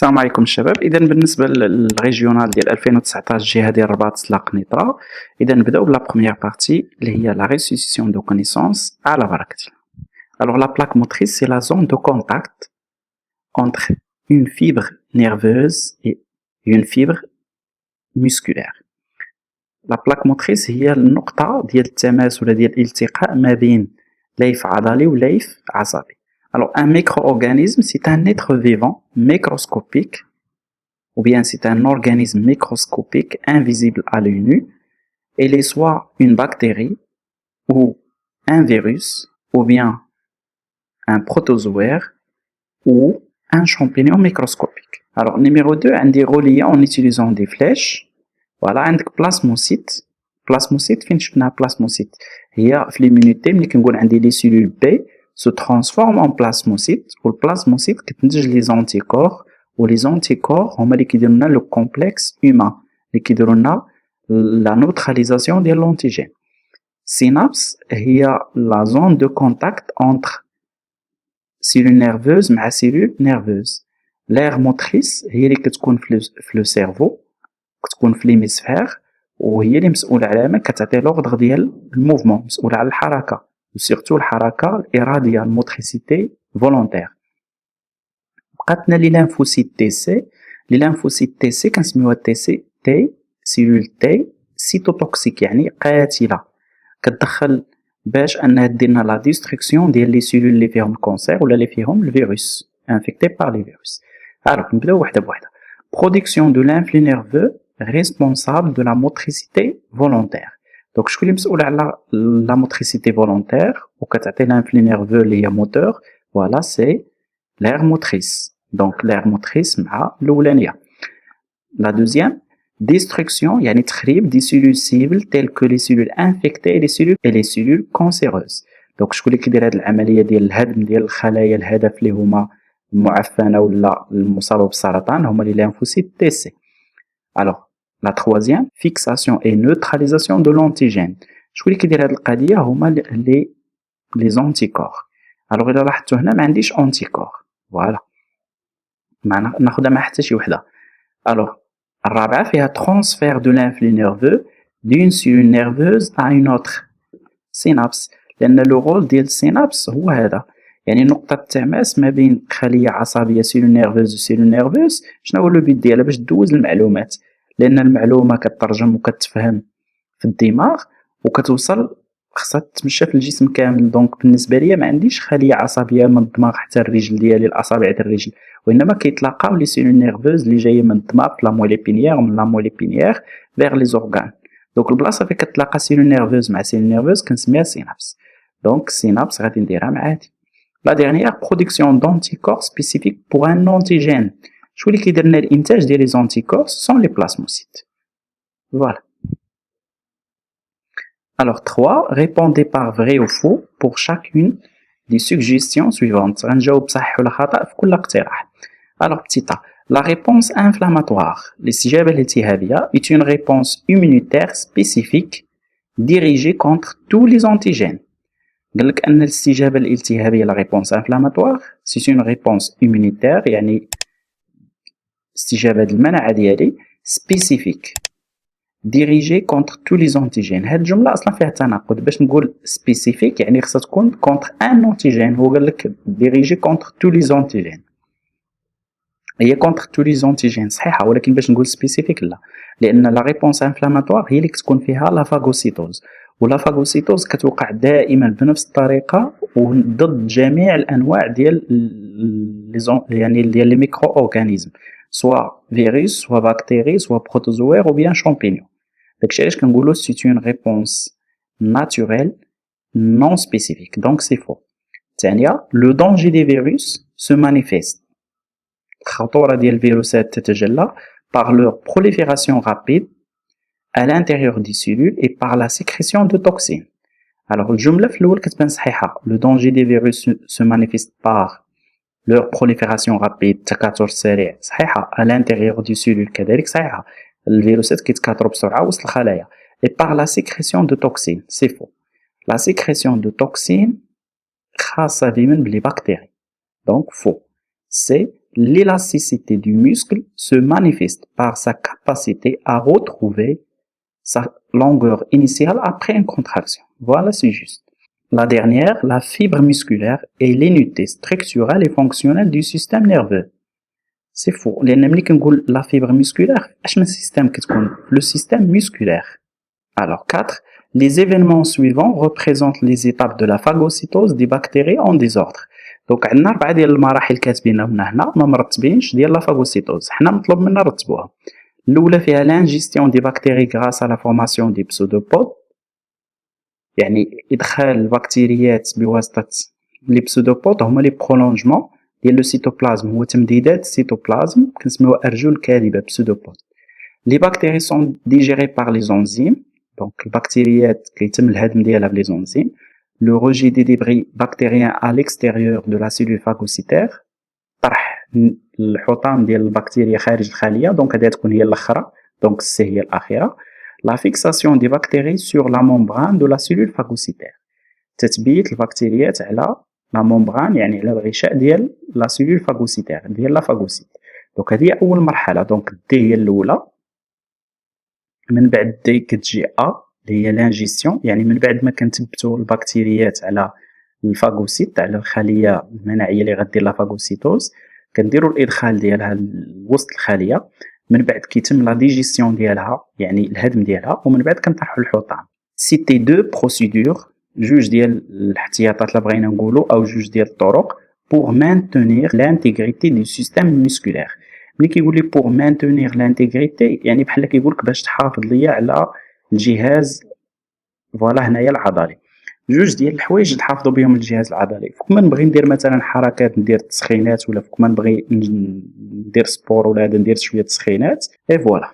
السلام عليكم الشباب. اذا بالنسبه للريجيونال ديال 2019 جهه ديال الرباط سلاق نيطرا، اذا نبداو بلا بروميير بارتي اللي هي لا ريسيسيون دو كونيسونس على بركه الله. Alors la plaque motrice, c'est la zone de contact entre une fibre nerveuse et une fibre musculaire. La plaque motrice هي النقطة ديال التماس ولا ديال الالتقاء ما بين ليف عضلي وليف عصبي. Alors un micro-organisme, c'est un être vivant microscopique, ou bien c'est un organisme microscopique invisible à l'œil nu. Il est soit une bactérie, ou un virus, ou bien un protozoaire, ou un champignon microscopique. Alors numéro 2, on dit relié en utilisant des flèches. Voilà, un plasmocyte. Plasmocyte, fin شفنا plasmocyte هي في l'immunité ملي كنقول عندي les cellules B se transforment en plasmocytes, ou le plasmocyte كتنتج les anticorps, ou les anticorps هما اللي كيديروا لنا le complexe humain اللي كيديروا لنا la neutralisation ديال l'antigène. Synapse هي la zone de contact entre cellule nerveuse مع cellule nerveuse. L'aire motrice هي اللي كتكون في le cerveau, كتكون في l'hémisphère, وهي اللي مسؤولة على كتعطي l'ordre ديال الموفمون، مسؤولة على الحركة، وسيرتو الحركة الإرادية الموتريسيتي فولونتير. بقاتنا لي لانفوسيت تي سي. لي لانفوسيت تي سي كنسميوها تي سي تي سيلول تي سيتوتوكسيك، يعني قاتلة، كتدخل باش انها دير لنا لا ديستركسيون ديال لي سيلول اللي فيهم الكونسير ولا اللي فيهم الفيروس انفيكتي بار لي فيروس. الوغ نبداو وحده بوحده. برودكسيون دو لانفلي نيرفو responsable de la motricité volontaire. Donc شكون اللي مسؤول على la motricité volontaire وكتعطي l'influx nerveux اللي هي moteur؟ Voilà, c'est l'aire motrice. Donc l'aire motrice مع الأولانية. La deuxième, destruction يعني تخريب des cellules cibles telles que les cellules infectées et les cellules cancéreuses. Donc شكون اللي كيدير هذه العملية ديال الهدم ديال الخلايا الهدف اللي هما المعفنة ولا المصابة بالسرطان هما les lymphocytes T C. Alors, la troisième, fixation et neutralisation de l'antigène. شكون اللي كيدير هاد القضية؟ هما les anticorps. Alors إلا لاحظتو هنا ما عنديش anticorps. فوالا. ناخدها مع حتى شي وحدة. Alors, الرابعة فيها transfert de l'influx nerveux d'une cellule nerveuse à une autre. synapse. لأن le rôle ديال synapse هو هذا. يعني نقطة التماس ما بين خلية عصبية سيلول نيرفوز وسيلول نيرفوز، شنو هو لو بيت ديالها؟ باش دوز المعلومات، لأن المعلومة كترجم وكتفهم في الدماغ وكتوصل خصها تمشى في الجسم كامل. دونك بالنسبة ليا ما عنديش خلية عصبية من الدماغ حتى الرجل ديالي الأصابع ديال الرجل، وإنما كيتلاقاو لي سيلول نيرفوز اللي جاية من الدماغ في لا مويلي بينيير ومن لا مويلي بينيير فيغ لي زورغان. دونك البلاصة فين كتلاقى سيلول نيرفوز مع سيلول نيرفوز كنسميها سينابس. دونك سينابس غادي نديرها مع هادي. La dernière, production d'anticorps spécifiques pour un antigène. شو اللي كيدير لنا الانتاج ديال les anticorps sont les plasmocytes. Voilà. Alors 3, répondez par vrai ou faux pour chacune des suggestions suivantes. غنجاوب صح ولا خطأ في كل اقتراح. Alors petit a, la réponse inflammatoire, الاستجابة الالتهابية, est une réponse immunitaire spécifique dirigée contre tous les antigènes. قال لك أن الاستجابة الالتهابية la réponse inflammatoire c'est une réponse immunitaire، يعني استجابة المناعة ديالي spécifique dirigée contre tous les antigènes. هاد الجملة أصلا فيها تناقض. باش نقول spécifique يعني خصها تكون contre un antigène، هو قال لك dirigée contre tous les antigènes، هي contre tous les antigènes صحيحة، ولكن باش نقول spécifique لا، لأن la réponse inflammatoire هي اللي كتكون فيها la phagocytose، والافاغوسيتوز كتوقع دائما بنفس الطريقه وضد جميع الانواع ديال يعني ديال لي ميكرو اورغانيزم، سوا فيروس سوا بكتيري سوا بروتوزوير او بيان شامبينيون. داكشي علاش كنقولوا سي اون ريبونس ناتوريل نون سبيسيفيك. دونك سي فو. الثانيه، لو دونجي دي فيروس سو مانيفيست، الخطوره ديال الفيروسات تتجلى par leur prolifération rapide à l'intérieur des cellules et par la sécrétion de toxines. Alors, الجملة في الأول كتبان صحيحة. Le danger des virus se manifeste par leur prolifération rapide، تكاثر سريع، صحيحة. à l'intérieur des cellules كذلك صحيحة، الفيروسات كيتكاثروا بسرعة وسط الخلايا. et par la sécrétion de toxines، c'est faux. la sécrétion de toxines خاصة ديما بلي بكتيري، donc faux. c'est l'élasticité du muscle se manifeste par sa capacité à retrouver sa longueur initiale après une contraction. Voilà, c'est juste. La dernière, la fibre musculaire est l'unité structurelle et fonctionnelle du système nerveux. C'est faux. La fibre musculaire, le système musculaire. Alors, 4. Les événements suivants représentent les étapes de la phagocytose des bactéries en désordre. Donc, عندنا 4 ديال المراحل كاتبينهم هنا ما مرتبينش ديال لا phagocytose. حنا مطلوب منا نرتبوها. الأولى فيها l'ingestion des bactéries grâce à la formation des pseudopodes. يعني إدخال البكتيريات بواسطة لي pseudopodes هما لي prolongements ديال لو cytoplasme هو تمديدات السيتوبلازم كنسميوها أرجل كاذبة pseudopodes. Les bactéries sont digérées par les enzymes. Donc, البكتيريات كيتم الهضم ديالها بلي زونزيم. Le rejet des débris bactériens à l'extérieur de la cellule phagocytaire. طرح الحطام ديال البكتيريا خارج الخلية. دونك هذه تكون هي الأخرى. دونك السي هي الأخيرة. La fixation des bactéries sur la membrane de la cellule phagocytaire. تثبيت البكتيريات على la membrane يعني على الغشاء ديال la cellule phagocytaire ديال la phagocyte. دونك هذه أول مرحلة. دونك دي هي الأولى. من بعد دي كتجي اللي هي لانجيستيون يعني من بعد ما كنثبتوا البكتيريات على الفاغوسيت على الخليه المناعيه اللي غدير لا فاغوسيتوز كنديروا الادخال ديالها لوسط الخليه. من بعد كيتم لا ديجيستيون ديالها يعني الهضم ديالها ومن بعد كنطرحوا الحطام. سيتي دو بروسيدور جوج ديال الاحتياطات اللي بغينا نقولوا او جوج ديال الطرق pour maintenir l'intégrité du système musculaire. ملي كيقول لي pour maintenir l'intégrité يعني بحال كيقول لك باش تحافظ ليا على الجهاز فوالا هنايا العضلي. جوج ديال الحوايج نحافظوا بهم الجهاز العضلي. فوق ما نبغي ندير مثلا حركات ندير تسخينات ولا فوق ما نبغي ندير سبور ولا ندير شويه تسخينات اي فوالا